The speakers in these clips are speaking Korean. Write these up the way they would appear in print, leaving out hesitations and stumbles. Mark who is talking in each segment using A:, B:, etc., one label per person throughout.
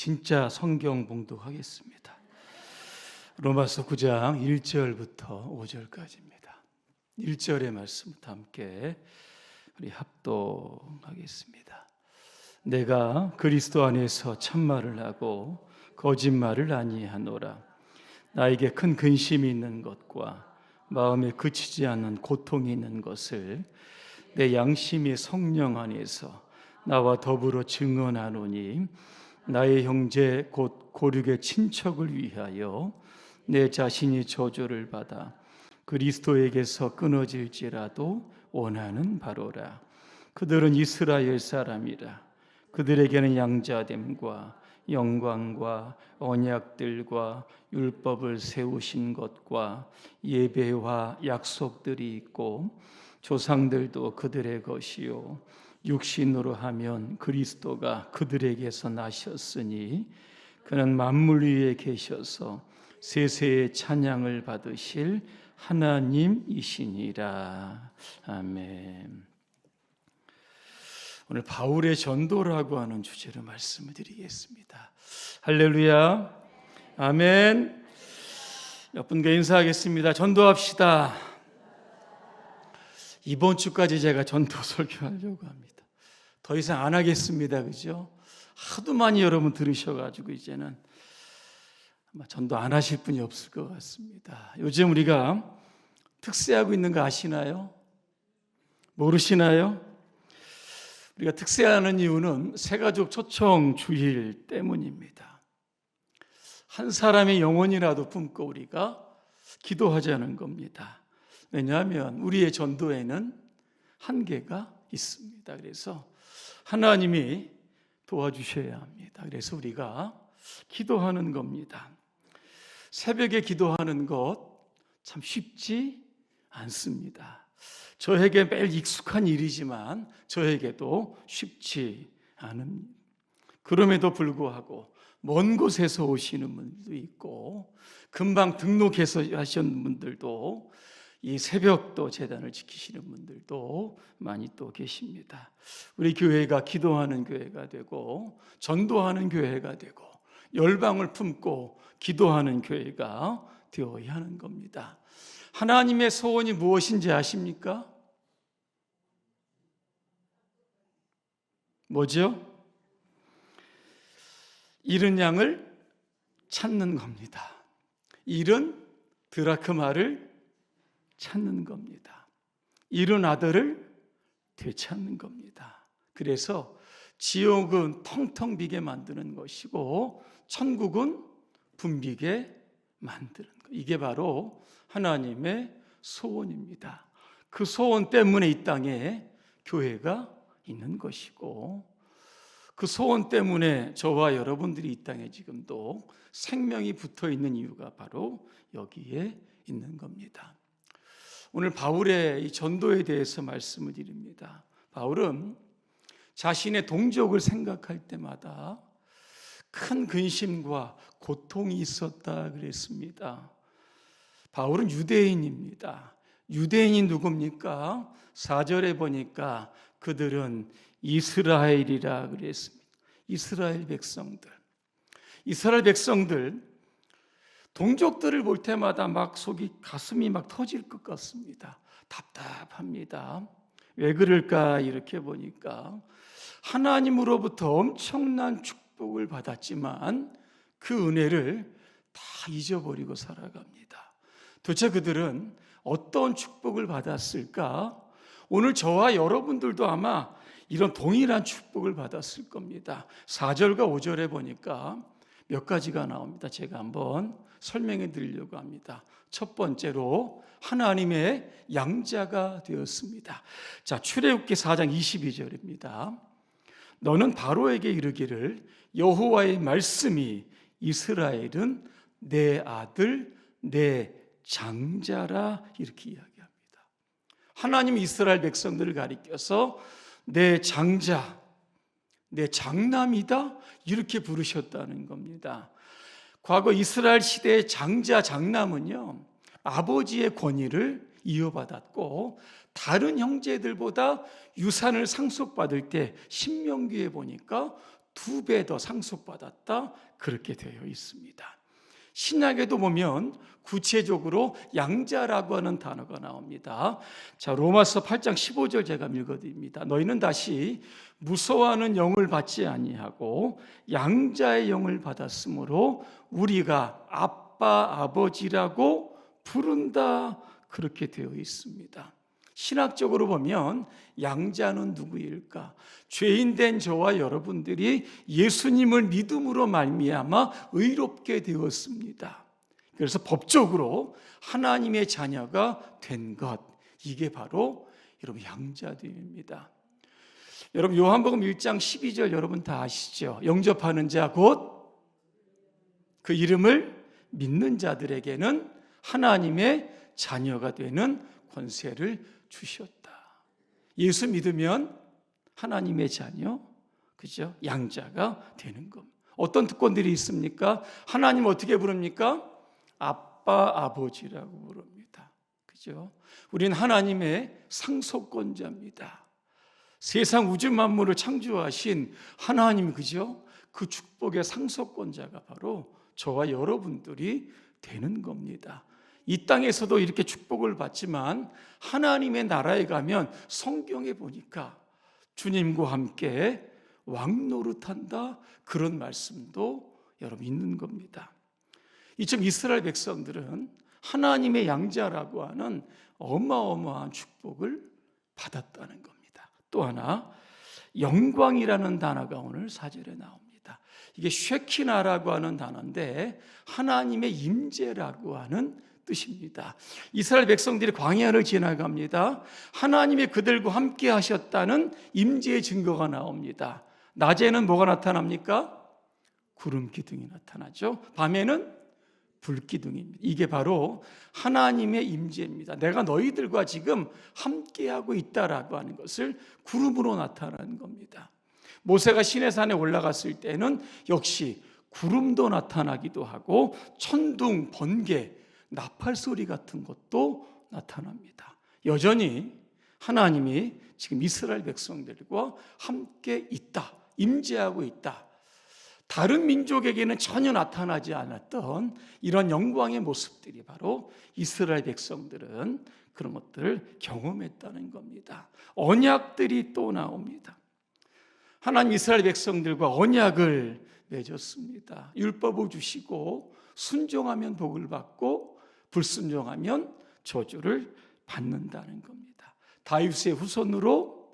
A: 진짜 성경 봉독하겠습니다. 로마서 9장 1절부터 5절까지입니다. 1절의 말씀부터 함께 우리 합독하겠습니다. 내가 그리스도 안에서 참말을 하고 거짓말을 아니하노라. 나에게 큰 근심이 있는 것과 마음에 그치지 않는 고통이 있는 것을 내 양심이 성령 안에서 나와 더불어 증언하노니, 나의 형제 곧 고륙의 친척을 위하여 내 자신이 저주를 받아 그리스도에게서 끊어질지라도 원하는 바로라. 그들은 이스라엘 사람이라. 그들에게는 양자됨과 영광과 언약들과 율법을 세우신 것과 예배와 약속들이 있고, 조상들도 그들의 것이요 육신으로 하면 그리스도가 그들에게서 나셨으니, 그는 만물 위에 계셔서 세세의 찬양을 받으실 하나님이시니라. 아멘. 오늘 바울의 전도라고 하는 주제로 말씀을 드리겠습니다. 할렐루야. 아멘. 몇 분과 인사하겠습니다. 전도합시다. 이번 주까지 제가 전도 설교하려고 합니다. 더 이상 안 하겠습니다. 그죠? 하도 많이 여러분 들으셔가지고 이제는 아마 전도 안 하실 분이 없을 것 같습니다. 요즘 우리가 특세하고 있는 거 아시나요? 모르시나요? 우리가 특세하는 이유는 새가족 초청 주일 때문입니다. 한 사람의 영혼이라도 품고 우리가 기도하자는 겁니다. 왜냐하면 우리의 전도에는 한계가 있습니다. 그래서 하나님이 도와주셔야 합니다. 그래서 우리가 기도하는 겁니다. 새벽에 기도하는 것 참 쉽지 않습니다. 저에게 매일 익숙한 일이지만 저에게도 쉽지 않은, 그럼에도 불구하고 먼 곳에서 오시는 분들도 있고, 금방 등록해서 하시는 분들도, 이 새벽도 제단을 지키시는 분들도 많이 또 계십니다. 우리 교회가 기도하는 교회가 되고 전도하는 교회가 되고 열방을 품고 기도하는 교회가 되어야 하는 겁니다. 하나님의 소원이 무엇인지 아십니까? 뭐죠? 잃은 양을 찾는 겁니다. 잃은 드라크마를 찾는 겁니다. 잃은 아들을 되찾는 겁니다. 그래서 지옥은 텅텅 비게 만드는 것이고 천국은 붐비게 만드는 것. 이게 바로 하나님의 소원입니다. 그 소원 때문에 이 땅에 교회가 있는 것이고, 그 소원 때문에 저와 여러분들이 이 땅에 지금도 생명이 붙어 있는 이유가 바로 여기에 있는 겁니다. 오늘 바울의 이 전도에 대해서 말씀을 드립니다. 바울은 자신의 동족을 생각할 때마다 큰 근심과 고통이 있었다 그랬습니다. 바울은 유대인입니다. 유대인이 누굽니까? 4절에 보니까 그들은 이스라엘이라 그랬습니다. 이스라엘 백성들. 이스라엘 백성들, 동족들을 볼 때마다 막 속이, 가슴이 막 터질 것 같습니다. 답답합니다. 왜 그럴까 이렇게 보니까 하나님으로부터 엄청난 축복을 받았지만 그 은혜를 다 잊어버리고 살아갑니다. 도대체 그들은 어떤 축복을 받았을까? 오늘 저와 여러분들도 아마 이런 동일한 축복을 받았을 겁니다. 4절과 5절에 보니까 몇 가지가 나옵니다. 제가 한번 설명해 드리려고 합니다. 첫 번째로 하나님의 양자가 되었습니다. 자, 출애굽기 4장 22절입니다. 너는 바로에게 이르기를 여호와의 말씀이 이스라엘은 내 아들 내 장자라, 이렇게 이야기합니다. 하나님이 이스라엘 백성들을 가리켜서 내 장자, 내 장남이다, 이렇게 부르셨다는 겁니다. 과거 이스라엘 시대의 장자, 장남은요, 아버지의 권위를 이어받았고 다른 형제들보다 유산을 상속받을 때 신명기에 보니까 2배 더 상속받았다 그렇게 되어 있습니다. 신약에도 보면 구체적으로 양자라고 하는 단어가 나옵니다. 자, 로마서 8장 15절 제가 읽어드립니다. 너희는 다시 무서워하는 영을 받지 아니하고 양자의 영을 받았으므로 우리가 아빠 아버지라고 부른다 그렇게 되어 있습니다. 신학적으로 보면 양자는 누구일까? 죄인된 저와 여러분들이 예수님을 믿음으로 말미암아 의롭게 되었습니다. 그래서 법적으로 하나님의 자녀가 된 것, 이게 바로 여러분 양자됨입니다. 여러분 요한복음 1장 12절 여러분 다 아시죠? 영접하는 자 곧 그 이름을 믿는 자들에게는 하나님의 자녀가 되는 권세를 주셨다. 예수 믿으면 하나님의 자녀, 그죠? 양자가 되는 겁니다. 어떤 특권들이 있습니까? 하나님 어떻게 부릅니까? 아빠, 아버지라고 부릅니다. 그죠? 우리는 하나님의 상속권자입니다. 세상 우주 만물을 창조하신 하나님, 그죠? 그 축복의 상속권자가 바로 저와 여러분들이 되는 겁니다. 이 땅에서도 이렇게 축복을 받지만 하나님의 나라에 가면 성경에 보니까 주님과 함께 왕노릇한다 그런 말씀도 여러분 있는 겁니다. 이처럼 이스라엘 백성들은 하나님의 양자라고 하는 어마어마한 축복을 받았다는 겁니다. 또 하나 영광이라는 단어가 오늘 4절에 나옵니다. 이게 쉐키나라고 하는 단어인데 하나님의 임재라고 하는 뜻입니다. 이스라엘 백성들이 광야를 지나갑니다. 하나님이 그들과 함께 하셨다는 임재의 증거가 나옵니다. 낮에는 뭐가 나타납니까? 구름 기둥이 나타나죠. 밤에는 불 기둥입니다. 이게 바로 하나님의 임재입니다. 내가 너희들과 지금 함께하고 있다라고 하는 것을 구름으로 나타나는 겁니다. 모세가 시내산에 올라갔을 때는 역시 구름도 나타나기도 하고 천둥, 번개, 나팔 소리 같은 것도 나타납니다. 여전히 하나님이 지금 이스라엘 백성들과 함께 있다, 임재하고 있다. 다른 민족에게는 전혀 나타나지 않았던 이런 영광의 모습들이 바로 이스라엘 백성들은 그런 것들을 경험했다는 겁니다. 언약들이 또 나옵니다. 하나님 이스라엘 백성들과 언약을 맺었습니다. 율법을 주시고 순종하면 복을 받고 불순종하면 저주를 받는다는 겁니다. 다윗의 후손으로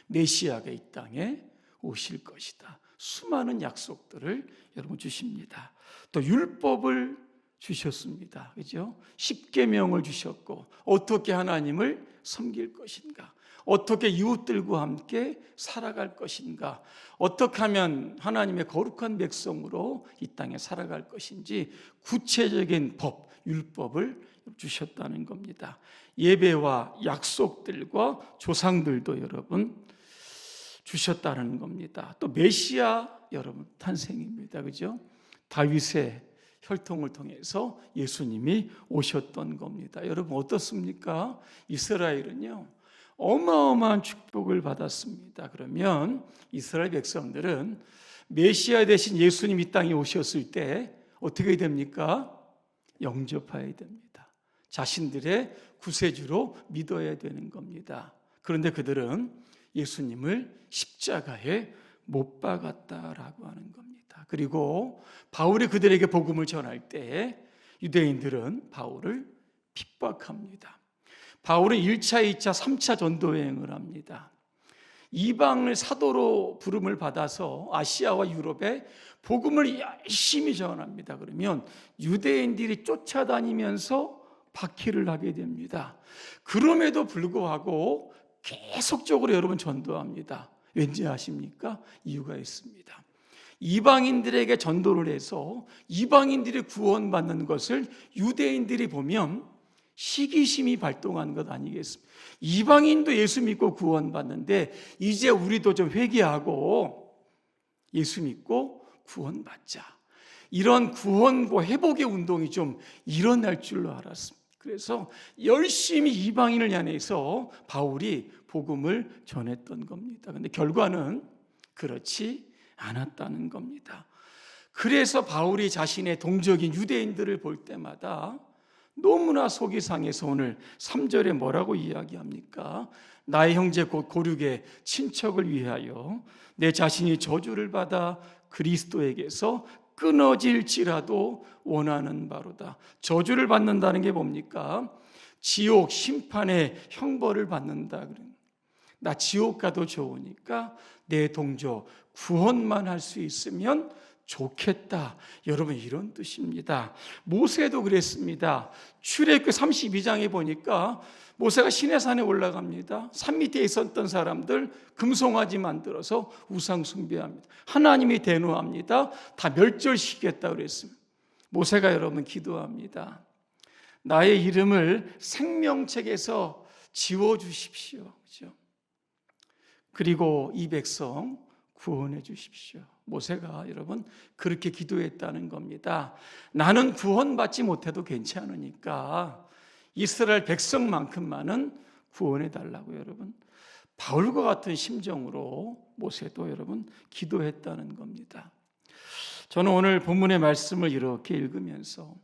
A: 메시아가 이 땅에 오실 것이다. 수많은 약속들을 여러분 주십니다. 또 율법을 주셨습니다. 그죠? 십계명을 주셨고 어떻게 하나님을 섬길 것인가? 어떻게 이웃들과 함께 살아갈 것인가? 어떻게 하면 하나님의 거룩한 백성으로 이 땅에 살아갈 것인지 구체적인 법, 율법을 주셨다는 겁니다. 예배와 약속들과 조상들도 여러분 주셨다는 겁니다. 또 메시아 여러분 탄생입니다. 그죠? 다윗의 혈통을 통해서 예수님이 오셨던 겁니다. 여러분 어떻습니까? 이스라엘은요 어마어마한 축복을 받았습니다. 그러면 이스라엘 백성들은 메시아 대신 예수님 이 땅에 오셨을 때 어떻게 됩니까? 영접해야 됩니다. 자신들의 구세주로 믿어야 되는 겁니다. 그런데 그들은 예수님을 십자가에 못 박았다라고 하는 겁니다. 그리고 바울이 그들에게 복음을 전할 때 유대인들은 바울을 핍박합니다. 바울은 1차, 2차, 3차 전도 여행을 합니다. 이방을 사도로 부름을 받아서 아시아와 유럽에 복음을 열심히 전합니다. 그러면 유대인들이 쫓아다니면서 박해를 하게 됩니다. 그럼에도 불구하고 계속적으로 여러분 전도합니다. 왠지 아십니까? 이유가 있습니다. 이방인들에게 전도를 해서 이방인들이 구원받는 것을 유대인들이 보면 시기심이 발동한 것 아니겠습니까? 이방인도 예수 믿고 구원받는데 이제 우리도 좀 회개하고 예수 믿고 구원받자. 이런 구원과 회복의 운동이 좀 일어날 줄로 알았습니다. 그래서 열심히 이방인을 향해서 바울이 복음을 전했던 겁니다. 그런데 결과는 그렇지 않았다는 겁니다. 그래서 바울이 자신의 동족인 유대인들을 볼 때마다 너무나 속이 상해서 오늘 3절에 뭐라고 이야기합니까? 나의 형제 곧 고륙의 친척을 위하여 내 자신이 저주를 받아 그리스도에게서 끊어질지라도 원하는 바로다. 저주를 받는다는 게 뭡니까? 지옥 심판의 형벌을 받는다. 나 지옥 가도 좋으니까 내 동족 구원만 할 수 있으면 좋겠다. 여러분, 이런 뜻입니다. 모세도 그랬습니다. 출애굽기 32장에 보니까 모세가 시내산에 올라갑니다. 산 밑에 있었던 사람들 금송아지 만들어서 우상 숭배합니다. 하나님이 대노합니다. 다 멸절시키겠다 그랬습니다. 모세가 여러분 기도합니다. 나의 이름을 생명책에서 지워주십시오. 그렇죠? 그리고 이 백성 구원해 주십시오. 모세가 여러분 그렇게 기도했다는 겁니다. 나는 구원받지 못해도 괜찮으니까 이스라엘 백성만큼만은 구원해 달라고 여러분. 바울과 같은 심정으로 모세도 여러분 기도했다는 겁니다. 저는 오늘 본문의 말씀을 이렇게 읽으면서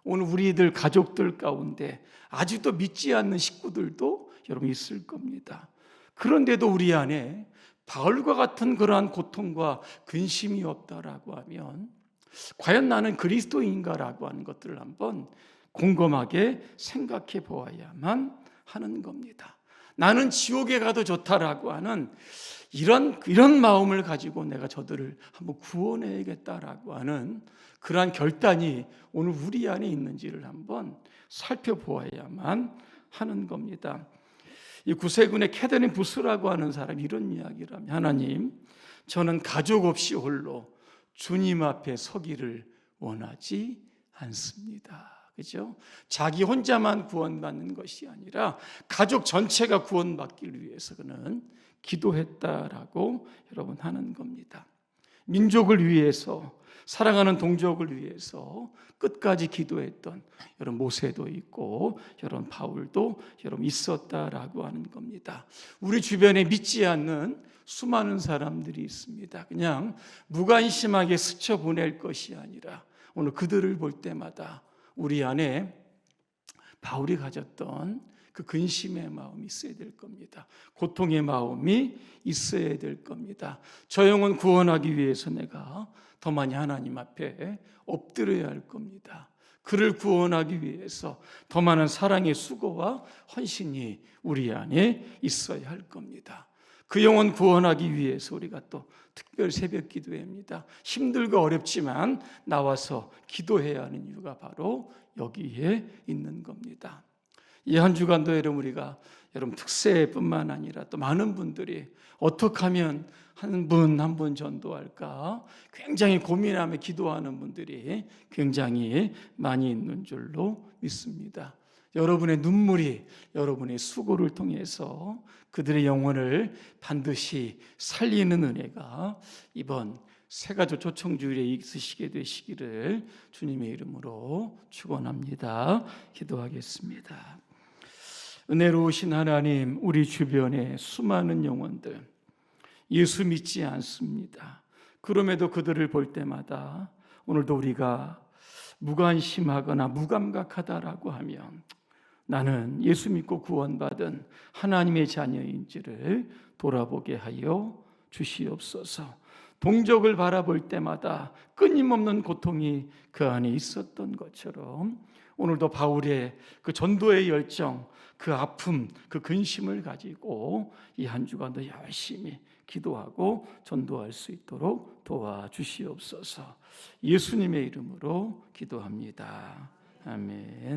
A: 오늘 우리들 가족들 가운데 아직도 믿지 않는 식구들도 여러분 있을 겁니다. 그런데도 우리 안에 바울과 같은 그러한 고통과 근심이 없다라고 하면 과연 나는 그리스도인가라고 하는 것들을 한번 곰곰하게 생각해 보아야만 하는 겁니다. 나는 지옥에 가도 좋다라고 하는 이런 마음을 가지고 내가 저들을 한번 구원해야겠다라고 하는 그러한 결단이 오늘 우리 안에 있는지를 한번 살펴보아야만 하는 겁니다. 이 구세군의 캐더린 부스라고 하는 사람이 이런 이야기를 합니다. 하나님, 저는 가족 없이 홀로 주님 앞에 서기를 원하지 않습니다. 그죠? 자기 혼자만 구원받는 것이 아니라 가족 전체가 구원받기를 위해서 그는 기도했다라고 여러분 하는 겁니다. 민족을 위해서, 사랑하는 동족을 위해서 끝까지 기도했던 여러분 모세도 있고 여러분 바울도 여러분 있었다라고 하는 겁니다. 우리 주변에 믿지 않는 수많은 사람들이 있습니다. 그냥 무관심하게 스쳐보낼 것이 아니라 오늘 그들을 볼 때마다 우리 안에 바울이 가졌던 그 근심의 마음이 있어야 될 겁니다. 고통의 마음이 있어야 될 겁니다. 저 영혼 구원하기 위해서 내가 더 많이 하나님 앞에 엎드려야 할 겁니다. 그를 구원하기 위해서 더 많은 사랑의 수고와 헌신이 우리 안에 있어야 할 겁니다. 그 영혼 구원하기 위해서 우리가 또 특별 새벽 기도회입니다. 힘들고 어렵지만 나와서 기도해야 하는 이유가 바로 여기에 있는 겁니다. 이 한 주간도 우리가 여러분 특세뿐만 아니라 또 많은 분들이 어떻게 하면 한 분 한 분 전도할까 굉장히 고민하며 기도하는 분들이 굉장히 많이 있는 줄로 믿습니다. 여러분의 눈물이 여러분의 수고를 통해서 그들의 영혼을 반드시 살리는 은혜가 이번 새가족 초청주일에 있으시게 되시기를 주님의 이름으로 축원합니다. 기도하겠습니다. 은혜로우신 하나님, 우리 주변에 수많은 영혼들 예수 믿지 않습니다. 그럼에도 그들을 볼 때마다 오늘도 우리가 무관심하거나 무감각하다라고 하면 나는 예수 믿고 구원받은 하나님의 자녀인지를 돌아보게 하여 주시옵소서. 동족을 바라볼 때마다 끊임없는 고통이 그 안에 있었던 것처럼 오늘도 바울의 그 전도의 열정, 그 아픔, 그 근심을 가지고 이 한 주간도 열심히 기도하고 전도할 수 있도록 도와주시옵소서. 예수님의 이름으로 기도합니다. 아멘.